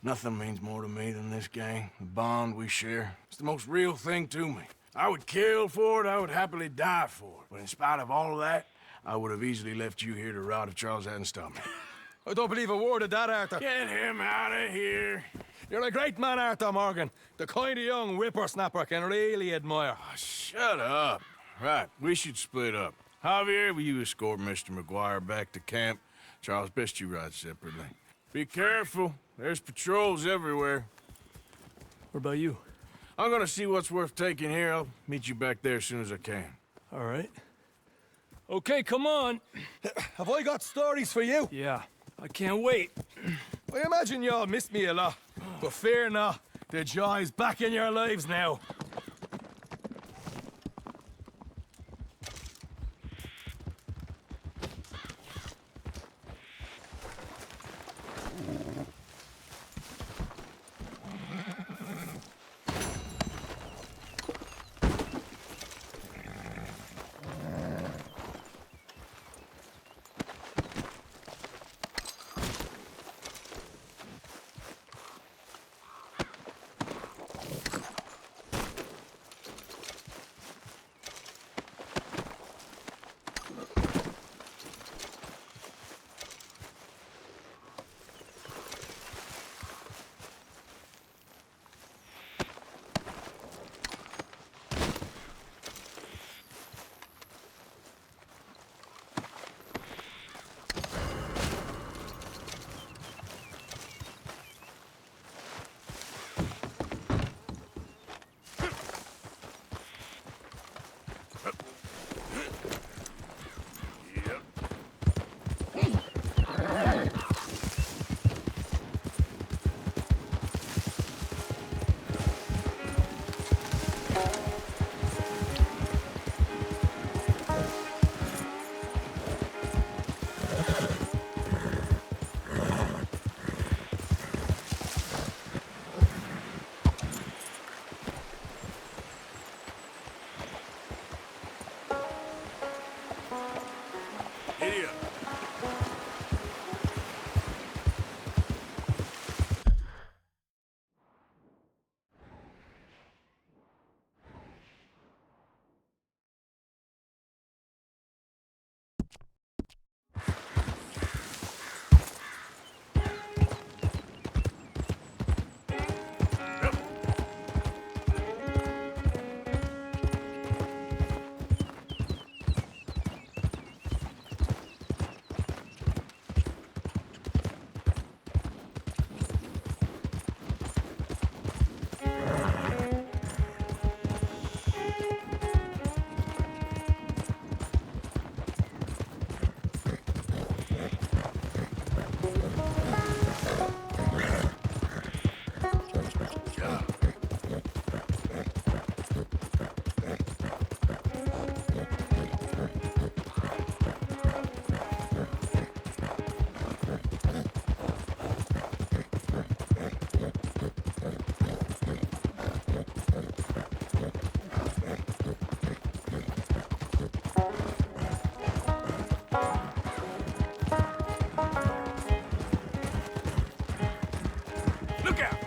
Nothing means more to me than this gang, the bond we share. It's the most real thing to me. I would kill for it, I would happily die for it. But in spite of all of that, I would have easily left you here to rot if Charles hadn't stopped me. I don't believe a word of that, Arthur. Get him out of here. You're a great man, Arthur Morgan. The kind of young whippersnapper can really admire. Oh, shut up. Right, we should split up. Javier, will you escort Mr. McGuire back to camp? Charles, best you ride separately. Be careful. There's patrols everywhere. What about you? I'm gonna see what's worth taking here. I'll meet you back there as soon as I can. All right. Okay, come on. Have I got stories for you? Yeah, I can't wait. I imagine y'all missed me a lot. But fear not, the joy's back in your lives now. Giddy up. Look out!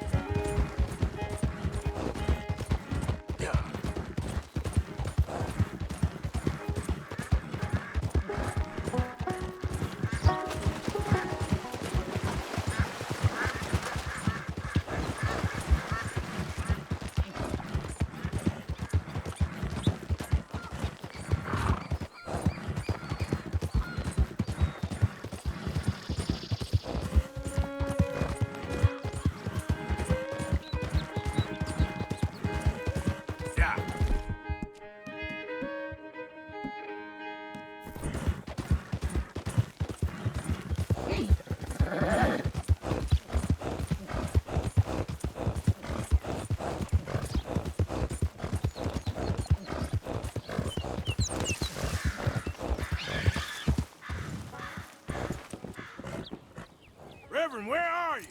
Reverend, where are you?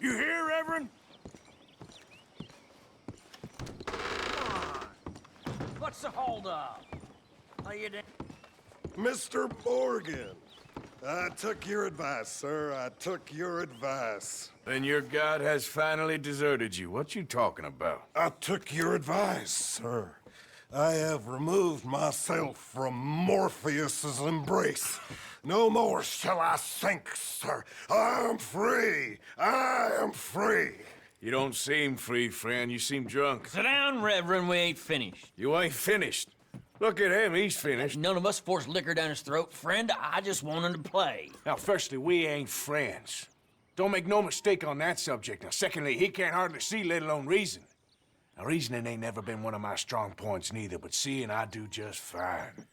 You hear, Reverend? What's the holdup? Are you doing? Mr. Morgan, I took your advice, sir. I took your advice. Then your god has finally deserted you. What you talking about? I took your advice, sir. I have removed myself from Morpheus's embrace. No more shall I sink, sir. I am free. I am free. You don't seem free, friend. You seem drunk. Sit down, Reverend. We ain't finished. You ain't finished. Look at him. He's finished. None of us forced liquor down his throat. Friend, I just want him to play. Now, firstly, we ain't friends. Don't make no mistake on that subject. Now, secondly, he can't hardly see, let alone reason. Now, reasoning ain't never been one of my strong points neither, but seeing I do just fine.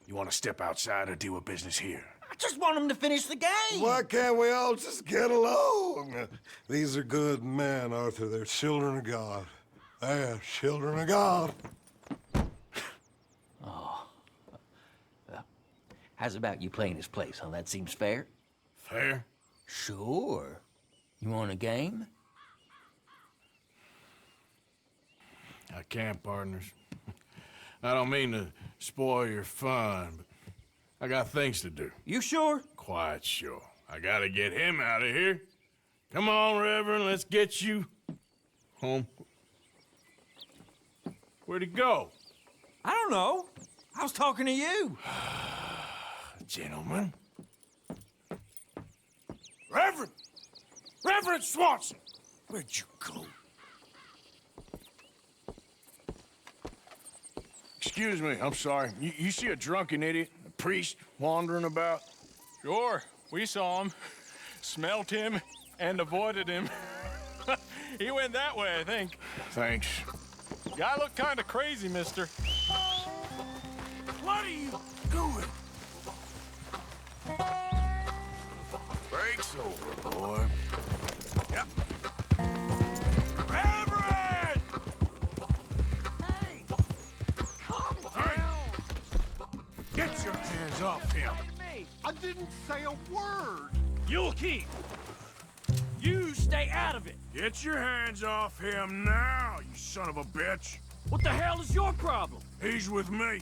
You want to step outside or deal with business here? I just want him to finish the game. Why can't we all just get along? These are good men, Arthur. They're children of God. They're children of God. How's about you playing his place, huh? That seems fair? Fair? Sure. You want a game? I can't, partners. I don't mean to spoil your fun, but I got things to do. You sure? Quite sure. I gotta get him out of here. Come on, Reverend, let's get you home. Where'd he go? I don't know. I was talking to you. Gentlemen. Reverend! Reverend Swanson! Where'd you go? Excuse me, I'm sorry. You see a drunken idiot, a priest, wandering about? Sure, we saw him, smelt him, and avoided him. He went that way, I think. Thanks. Guy looked kind of crazy, mister. What are you doing? Break's over, boy. Yep. Reverend! Hey! Calm down! Get your hands off him. I didn't say a word. You'll keep. You stay out of it. Get your hands off him now, you son of a bitch. What the hell is your problem? He's with me.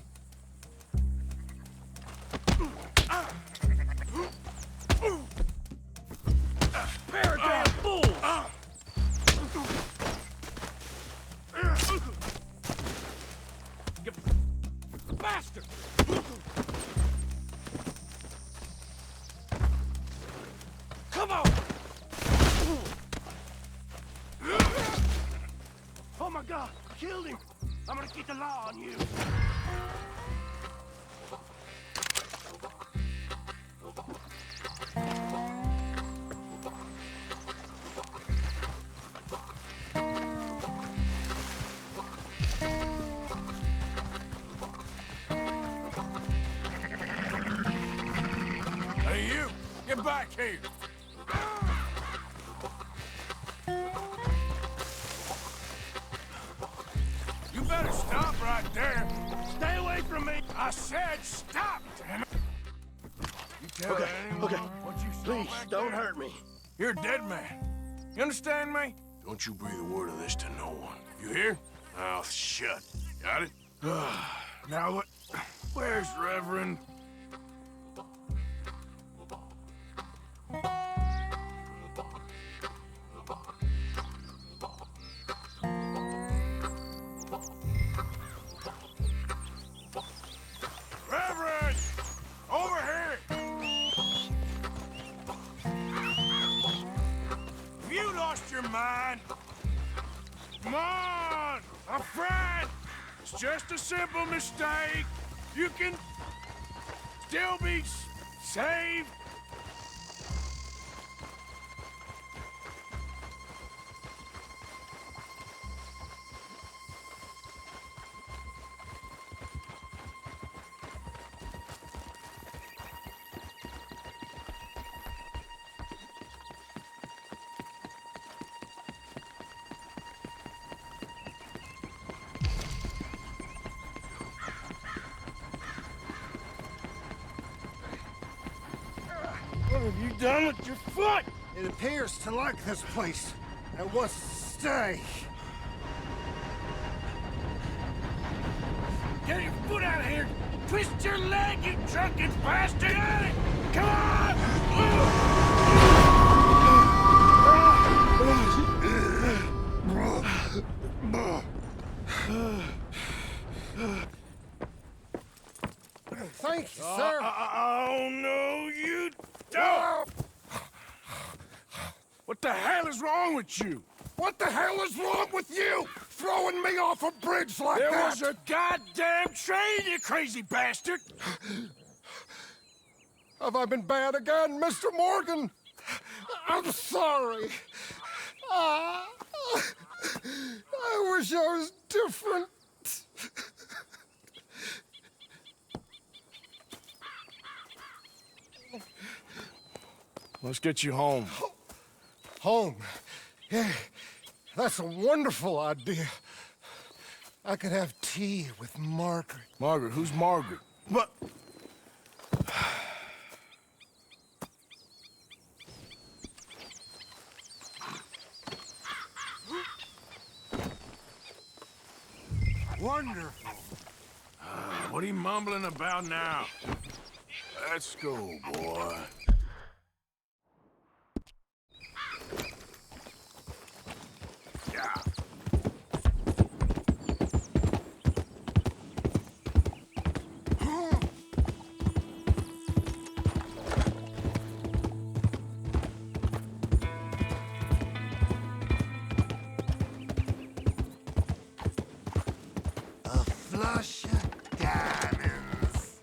Pair of damn fools! You bastard! Come on! Oh my God, killed him. I'm gonna keep the law on you. Hey, you! Get back here! You better stop right there! Stay away from me! I said stop, damn it! You tell anyone what you saw Please, back don't there? hurt me. You're a dead man. You understand me? Don't you breathe a word of this to no one. You hear? Mouth shut. Got it? Now what? Where's Reverend? Reverend! Over here! Have you lost your mind? Come on! My friend! It's just a simple mistake. You can still be saved. What have you done with your foot? It appears to like this place. and wants to stay. Get your foot out of here! Twist your leg, you drunken bastard! Come on! Thank you, sir. Oh, no, you don't! What the hell is wrong with you? What the hell is wrong with you? Throwing me off a bridge like There that? was a goddamn train, you crazy bastard! Have I been bad again, Mr. Morgan? I'm sorry. I wish I was different. Let's get you home. Home. Yeah, that's a wonderful idea. I could have tea with Margaret. Margaret? Who's Margaret? What? Wonderful. What are you mumbling about now? Let's go, boy. Yeah. A flush of diamonds.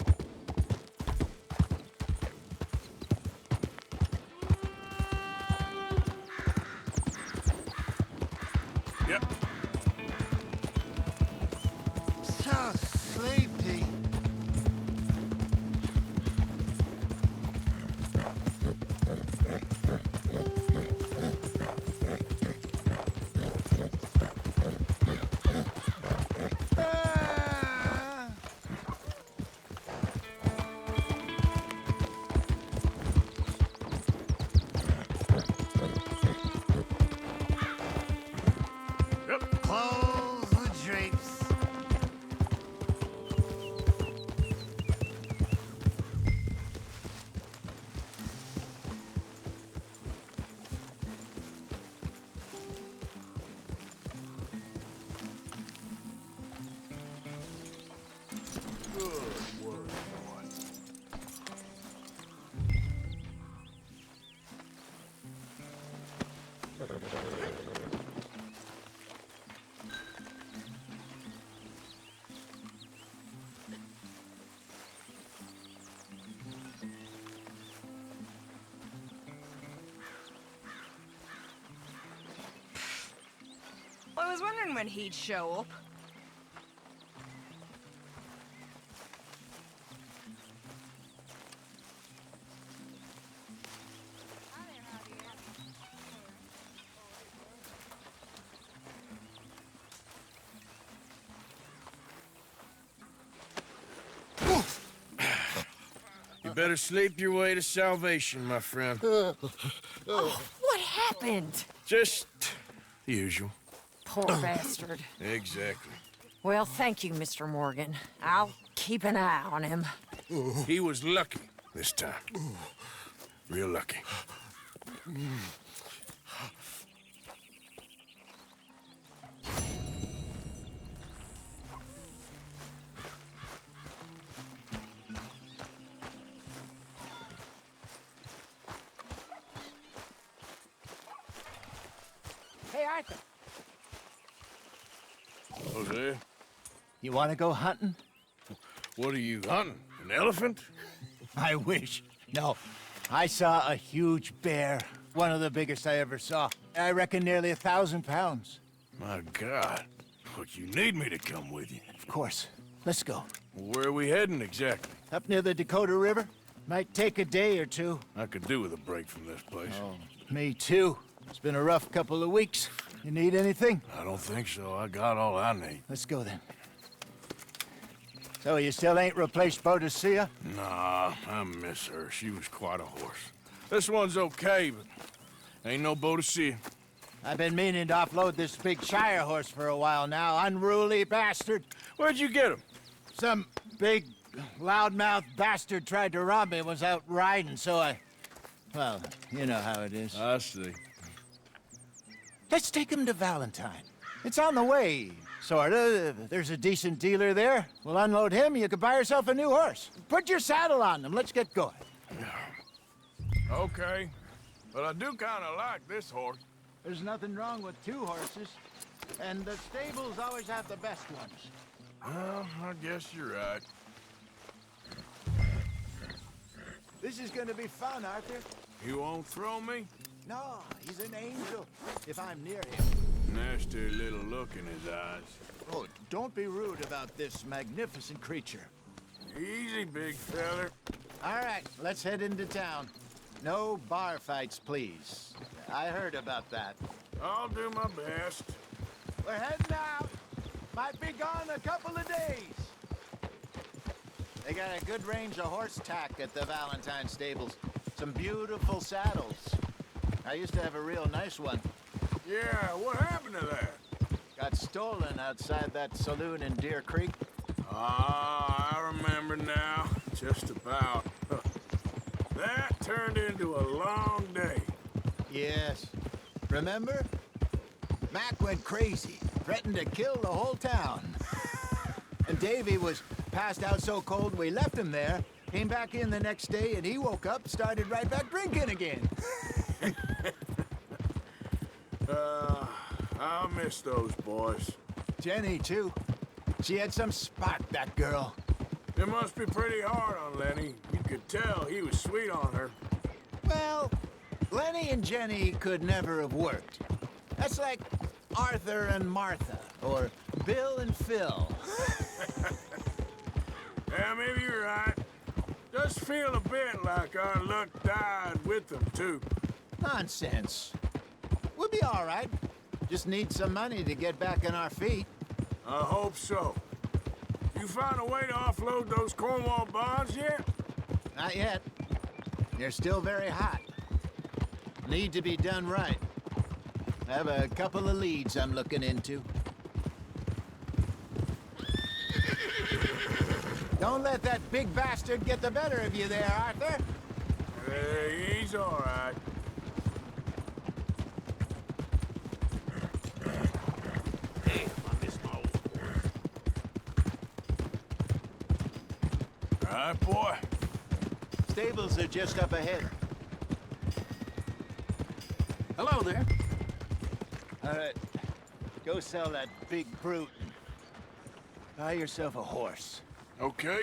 Yep. So sleepy. Yep. Close the drapes. I was wondering when he'd show up. You better sleep your way to salvation, my friend. What happened? Just the usual. Poor bastard. Exactly. Well, thank you, Mr. Morgan. I'll keep an eye on him. He was lucky this time. Real lucky. Hey, Arthur, Jose, you want to go hunting? what are you hunting? An elephant? I wish. No, I saw a huge bear. One of the biggest I ever saw. I reckon nearly 1,000 pounds. My God. Look, you need me to come with you. Of course. Let's go. Where are we heading exactly? Up near the Dakota River. Might take a day or two. I could do with a break from this place. Me too. It's been a rough couple of weeks. You need anything? I don't think so. I got all I need. Let's go then. So you still ain't replaced Boadicea? Nah, I miss her. She was quite a horse. This one's okay, but ain't no boat to see. I've been meaning to offload this big Shire horse for a while now. Unruly bastard. Where'd you get him? Some big, loudmouth bastard tried to rob me and was out riding, so I... Well, you know how it is. I see. Let's take him to Valentine. It's on the way, sorta. There's a decent dealer there. We'll unload him, you can buy yourself a new horse. Put your saddle on him, let's get going. Okay. But I do kind of like this horse. There's nothing wrong with two horses, and the stables always have the best ones. Well, I guess you're right. This is gonna be fun, Arthur. You won't throw me? No, he's an angel, if I'm near him. Nasty little look in his eyes. Oh, don't be rude about this magnificent creature. Easy, big feller. All right, let's head into town. No bar fights, please. I heard about that. I'll do my best. We're heading out. Might be gone a couple of days. They got a good range of horse tack at the Valentine stables. Some beautiful saddles. I used to have a real nice one. Yeah, what happened to that? Got stolen outside that saloon in Deer Creek. Ah, I remember now. Just about. That turned into a long day. Yes. Remember? Mac went crazy, threatened to kill the whole town. And Davy was passed out so cold we left him there, came back in the next day, and he woke up, started right back drinking again. I'll miss those boys. Jenny, too. She had some spark, that girl. It must be pretty hard on Lenny. You could tell he was sweet on her. Well, Lenny and Jenny could never have worked. That's like Arthur and Martha, or Bill and Phil. Yeah, maybe you're right. Does feel a bit like our luck died with them, too. Nonsense. We'll be all right. Just need some money to get back on our feet. I hope so. You find a way to offload those Cornwall bonds yet? Not yet. They're still very hot. Need to be done right. I have a couple of leads I'm looking into. Don't let that big bastard get the better of you there, Arthur. He's all right. All right, boy. Stables are just up ahead. Hello there. All right. Go sell that big brute. Buy yourself a horse. Okay.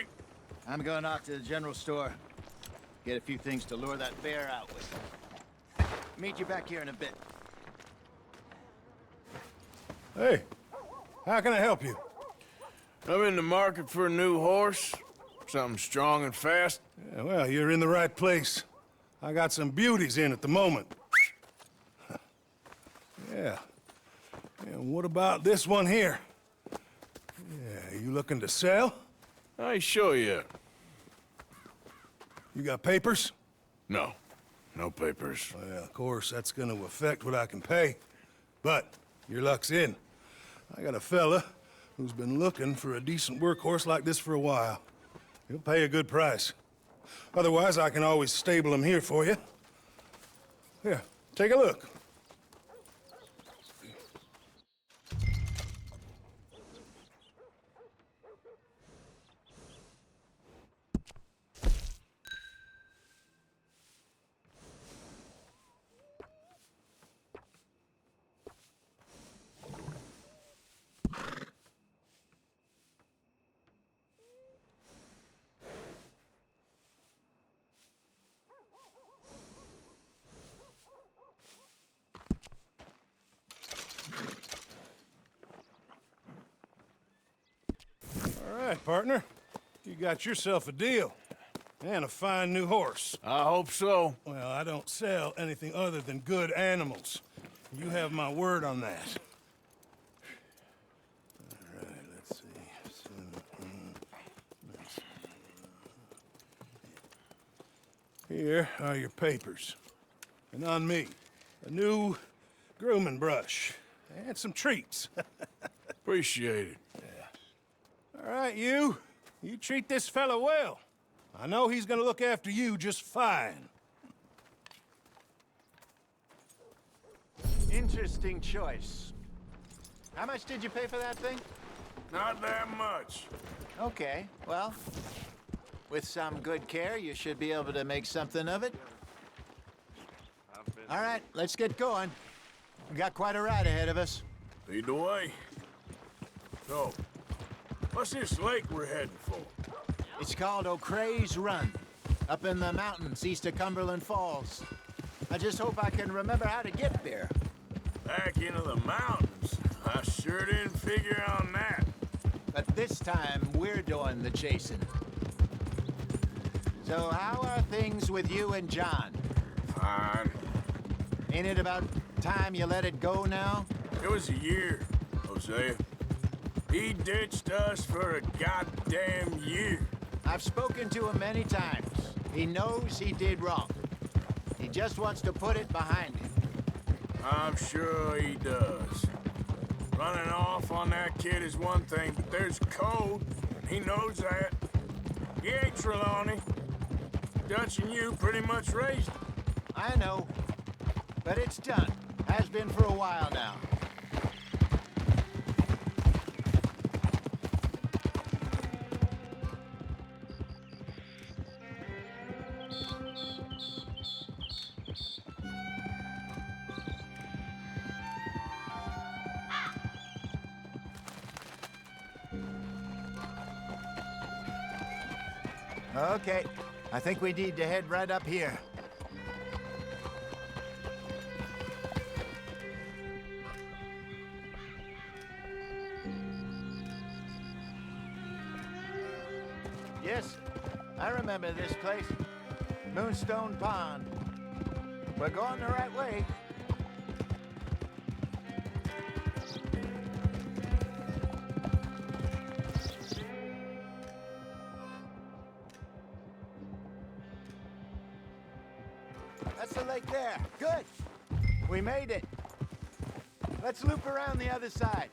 I'm going off to the general store. Get a few things to lure that bear out with. Meet you back here in a bit. Hey, how can I help you? I'm in the market for a new horse. Something strong and fast. Yeah, well, you're in the right place. I got some beauties in at the moment. Yeah. And what about this one here? Yeah, you looking to sell? I show you. You got papers? No. No papers. Well, of course, that's gonna affect what I can pay. But your luck's in. I got a fella who's been looking for a decent workhorse like this for a while. He'll pay a good price. Otherwise, I can always stable him here for you. Here, take a look. All right, partner. You got yourself a deal. And a fine new horse. I hope so. Well, I don't sell anything other than good animals. You have my word on that. All right, let's see. Here are your papers. And on me, a new grooming brush, and some treats. Appreciate it. All right, you. You treat this fella well. I know he's gonna look after you just fine. Interesting choice. How much did you pay for that thing? Not that much. Okay, well, with some good care, you should be able to make something of it. All right, let's get going. We got quite a ride ahead of us. Lead the way. So, what's this lake we're heading for? It's called O'Creagh's Run, up in the mountains east of Cumberland Falls. I just hope I can remember how to get there. Back into the mountains. I sure didn't figure on that. But this time, we're doing the chasing. So how are things with you and John? Fine. Ain't it about time you let it go now? It was a year, Hosea. He ditched us for a goddamn year. I've spoken to him many times. He knows he did wrong. He just wants to put it behind him. I'm sure he does. Running off on that kid is one thing, but there's code. He knows that. He ain't Trelawney. Dutch and you pretty much raised him. I know. But it's done. Has been for a while now. Okay, I think we need to head right up here. Yes, I remember this place. Moonstone Pond. We're going the right way. That's the lake there. Good. We made it. Let's loop around the other side.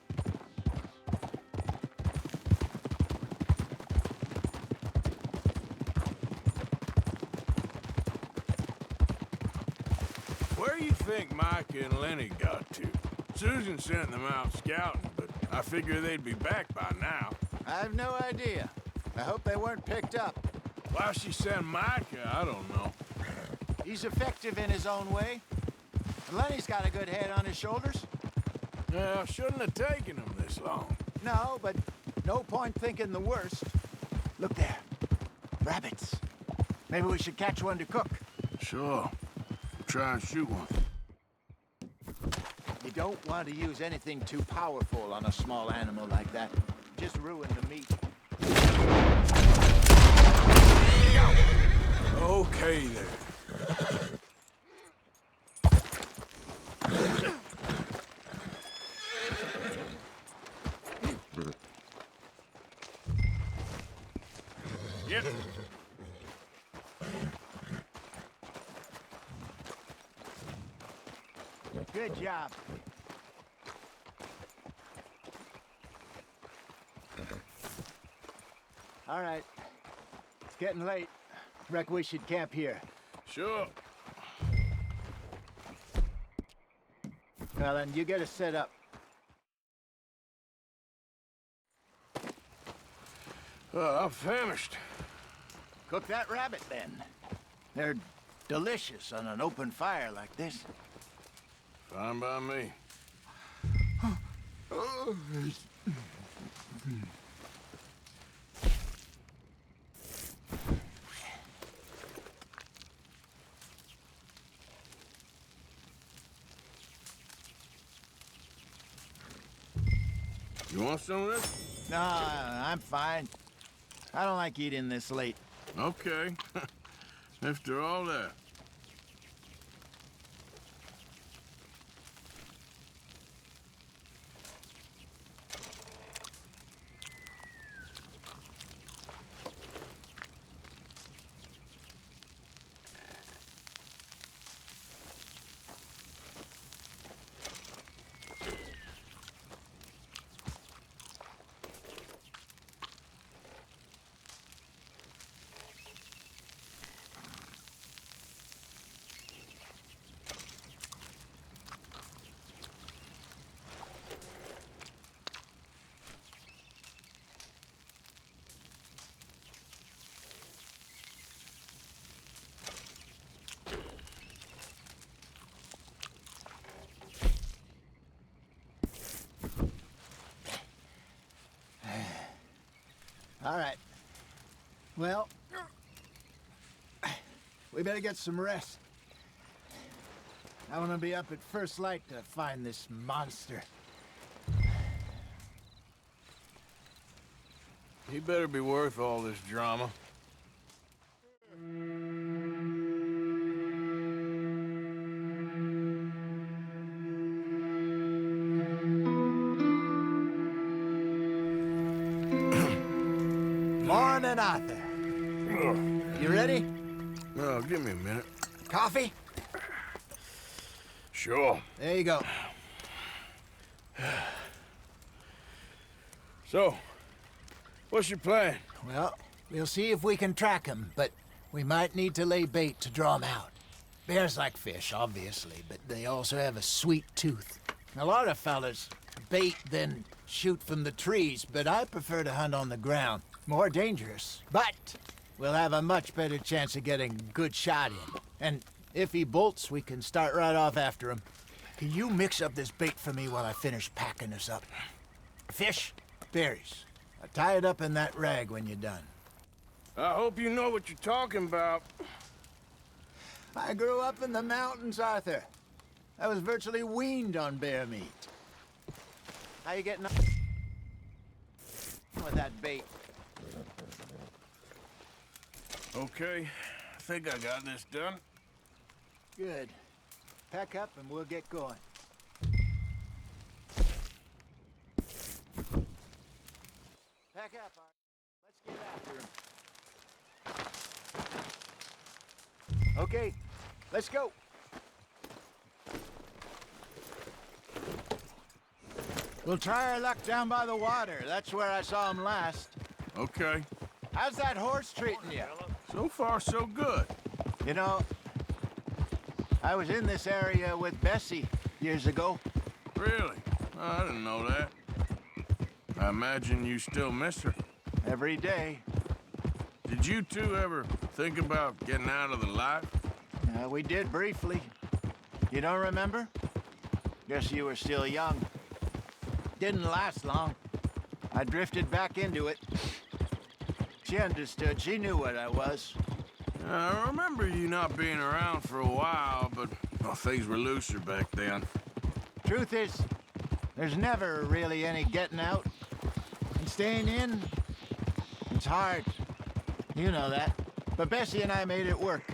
Where you think Micah and Lenny got to? Susan sent them out scouting, but I figure they'd be back by now. I have no idea. I hope they weren't picked up. Why she sent Micah, I don't know. He's effective in his own way. And Lenny's got a good head on his shoulders. Yeah, shouldn't have taken them this long. No, but no point thinking the worst. Look there. Rabbits. Maybe we should catch one to cook. Sure. Try and shoot one. You don't want to use anything too powerful on a small animal like that. Just ruin the meat. Okay there. Yep. Good job. All right. It's getting late. Reckon we should camp here. Sure. Well, then you get us set up. I'm famished. Cook that rabbit, then. They're delicious on an open fire like this. Fine by me. You want some of this? No, I'm fine. I don't like eating this late. Okay. After all that. All right. Well, we better get some rest. I want to be up at first light to find this monster. He better be worth all this drama. Morning, Arthur. You ready? Well, give me a minute. Coffee? Sure. There you go. So, what's your plan? Well, we'll see if we can track him, but we might need to lay bait to draw him out. Bears like fish, obviously, but they also have a sweet tooth. A lot of fellas bait, then shoot from the trees, but I prefer to hunt on the ground. More dangerous, but we'll have a much better chance of getting a good shot in. And if he bolts, we can start right off after him. Can you mix up this bait for me while I finish packing this up? Fish, berries. I'll tie it up in that rag when you're done. I hope you know what you're talking about. I grew up in the mountains, Arthur. I was virtually weaned on bear meat. How you getting on with that bait? Okay, I think I got this done. Good. Pack up and we'll get going. Pack up, Arthur. Let's get after him. Okay, let's go. We'll try our luck down by the water. That's where I saw him last. Okay. How's that horse treating you? So far, so good. You know, I was in this area with Bessie years ago. Really? Oh, I didn't know that. I imagine you still miss her. Every day. Did you two ever think about getting out of the life? We did briefly. You don't remember? Guess you were still young. Didn't last long. I drifted back into it. She understood. She knew what I was. I remember you not being around for a while, but well, things were looser back then. Truth is, there's never really any getting out. And staying in, it's hard. You know that. But Bessie and I made it work.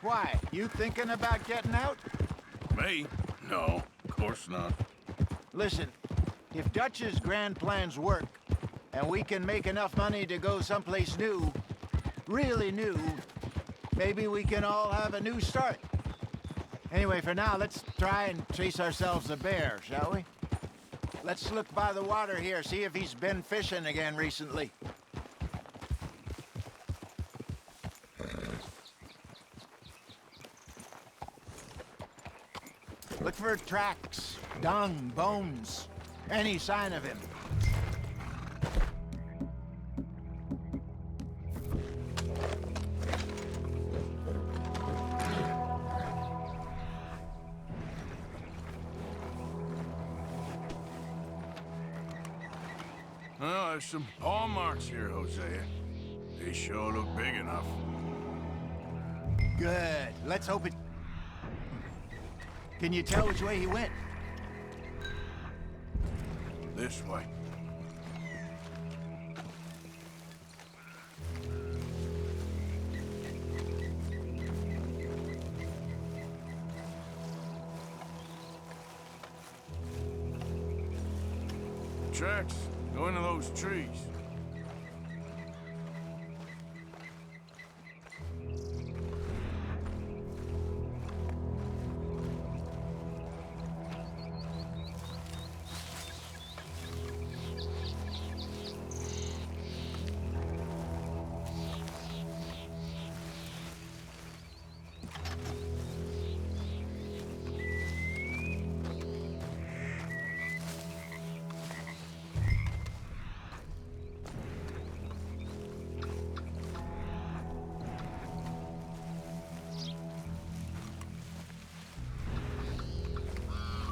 Why? You thinking about getting out? Me? No, of course not. Listen, if Dutch's grand plans work, and we can make enough money to go someplace new, really new, maybe we can all have a new start. Anyway, for now, let's try and chase ourselves a bear, shall we? Let's look by the water here, see if he's been fishing again recently. Look for tracks, dung, bones, any sign of him. Well, there's some paw marks here, Hosea. They sure look big enough. Good. Let's hope it... Can you tell which way he went? This way. Tracks go into those trees.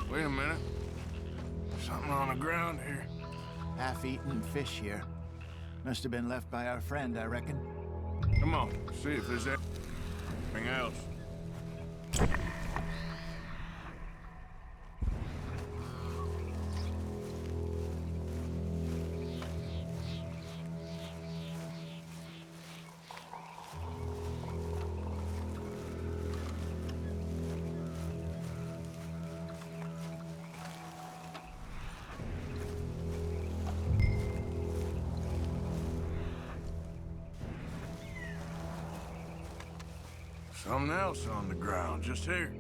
Wait a minute. Something on the ground here. Half-eaten fish here. Must have been left by our friend, I reckon. Come on, see if there's anything else. Something else on the ground, just here.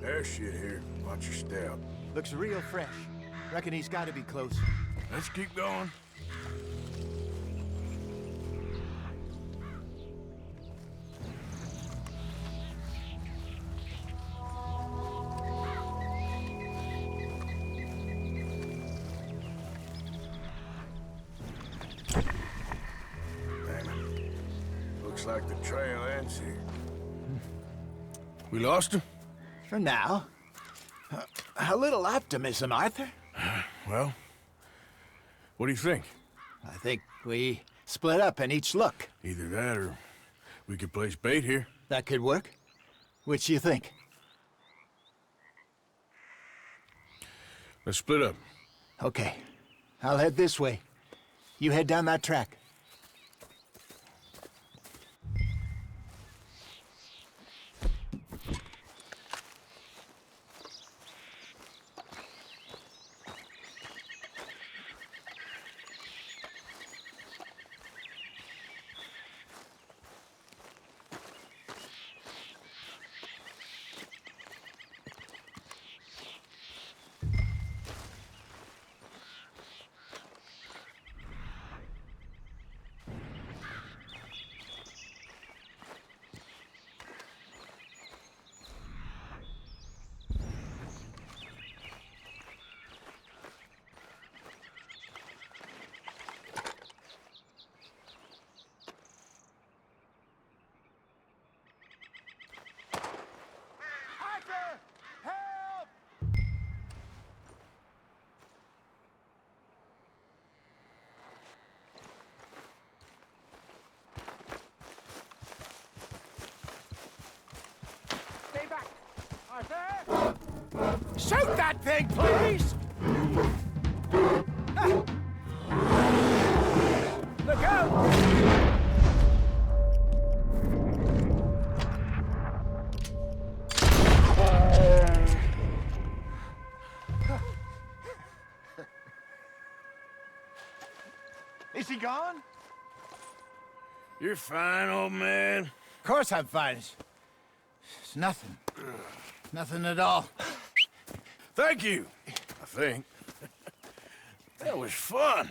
There's shit here. Watch your step. Looks real fresh. Reckon he's got to be close. Let's keep going. Damn it. Looks like the trail ends here. We lost him? For now. A little optimism, Arthur. Well, what do you think? I think we split up and each look. Either that or we could place bait here. That could work. Which you think? Let's split up. Okay. I'll head this way. You head down that track. Shoot that thing, please! Look out! Is he gone? You're fine, old man. Of course I'm fine. It's nothing. Nothing at all. Thank you, I think. That was fun.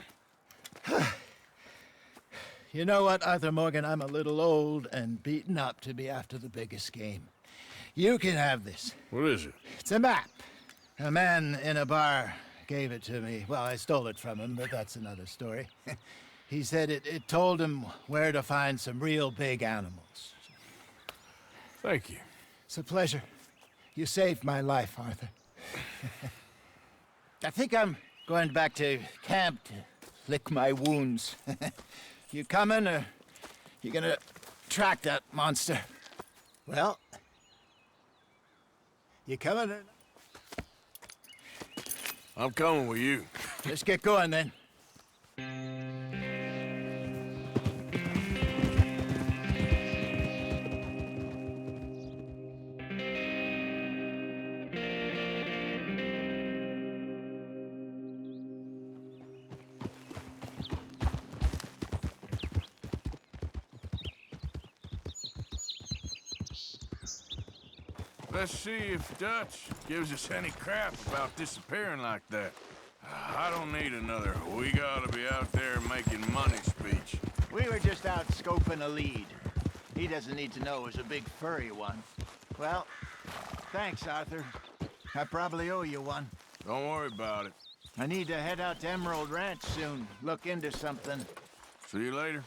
You know what, Arthur Morgan? I'm a little old and beaten up to be after the biggest game. You can have this. What is it? It's a map. A man in a bar gave it to me. Well, I stole it from him, but that's another story. He said it told him where to find some real big animals. Thank you. It's a pleasure. You saved my life, Arthur. I think I'm going back to camp to lick my wounds. You coming, or you gonna track that monster? Well, you coming or not? I'm coming with you. Let's get going then. Let's see if Dutch gives us any crap about disappearing like that. I don't need another "we gotta be out there making money" speech. We were just out scoping a lead. He doesn't need to know it was a big furry one. Well, thanks, Arthur. I probably owe you one. Don't worry about it. I need to head out to Emerald Ranch soon. Look into something. See you later.